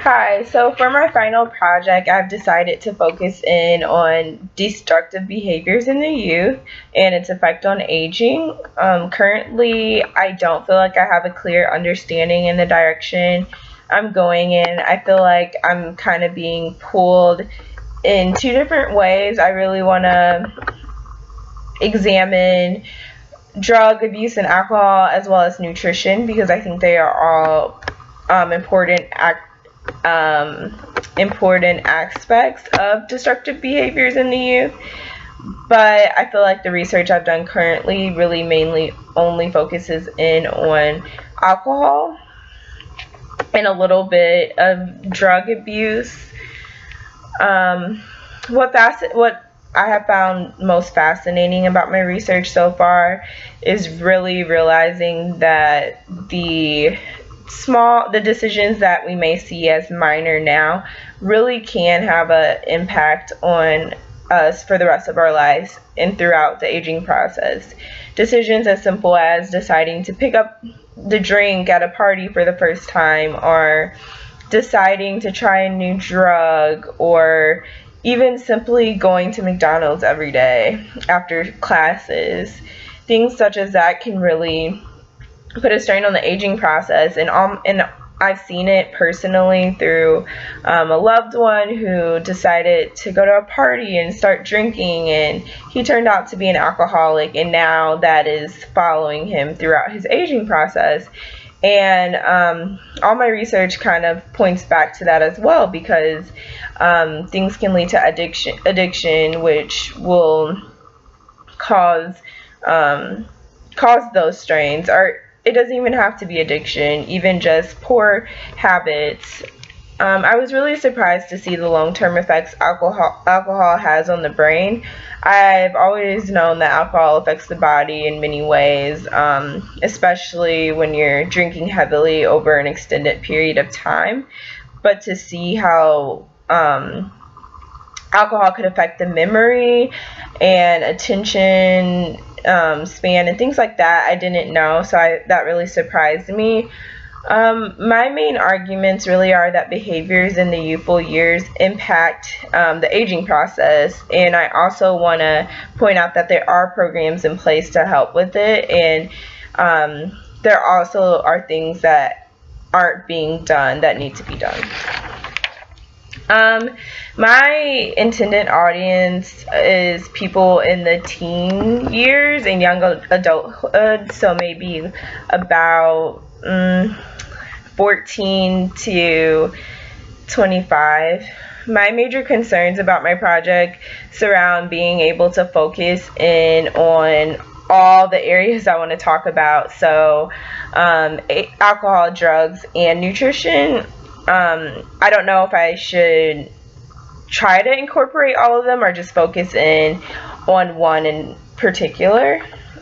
Hi, so for my final project, I've decided to focus in on destructive behaviors in the youth and its effect on aging. Currently, I don't feel like I have a clear understanding in the direction I'm going in. I feel like I'm kind of being pulled in two different ways. I really want to examine drug abuse and alcohol as well as nutrition because I think they are all important aspects of destructive behaviors in the youth. But I feel like the research I've done currently really mainly only focuses in on alcohol and a little bit of drug abuse. What I have found most fascinating about my research so far is really realizing that the decisions that we may see as minor now really can have an impact on us for the rest of our lives and throughout the aging process. Decisions as simple as deciding to pick up the drink at a party for the first time, or deciding to try a new drug, or even simply going to McDonald's every day after classes. Things such as that can really put a strain on the aging process, and I've seen it personally through a loved one who decided to go to a party and start drinking, and he turned out to be an alcoholic, and now that is following him throughout his aging process. And all my research kind of points back to that as well, because things can lead to addiction, which will cause those strains. Or it doesn't even have to be addiction, even just poor habits. I was really surprised to see the long-term effects alcohol has on the brain. I've always known that alcohol affects the body in many ways, especially when you're drinking heavily over an extended period of time. But to see how alcohol could affect the memory and attention span and things like that, I didn't know, so that really surprised me. My main arguments really are that behaviors in the youthful years impact the aging process, and I also want to point out that there are programs in place to help with it, and there also are things that aren't being done that need to be done. My intended audience is people in the teen years and young adulthood, so maybe about 14 to 25. My major concerns about my project surround being able to focus in on all the areas I want to talk about, so alcohol, drugs, and nutrition. I don't know if I should try to incorporate all of them or just focus in on one in particular.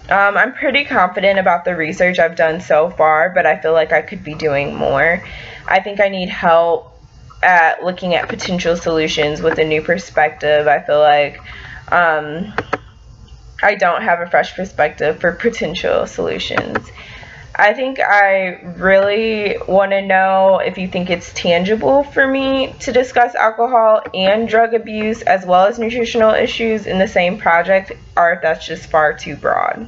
I'm pretty confident about the research I've done so far, but I feel like I could be doing more. I think I need help at looking at potential solutions with a new perspective. I feel like I don't have a fresh perspective for potential solutions. I think I really want to know if you think it's tangible for me to discuss alcohol and drug abuse as well as nutritional issues in the same project, or if that's just far too broad.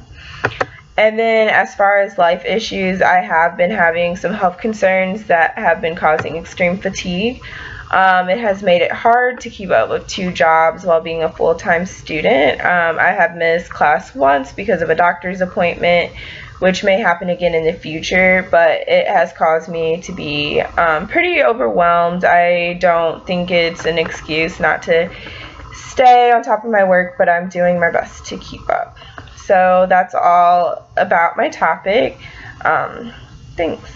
And then as far as life issues, I have been having some health concerns that have been causing extreme fatigue. It has made it hard to keep up with 2 jobs while being a full-time student. I have missed class once because of a doctor's appointment, which may happen again in the future, but it has caused me to be pretty overwhelmed. I don't think it's an excuse not to stay on top of my work, but I'm doing my best to keep up. So that's all about my topic. Thanks.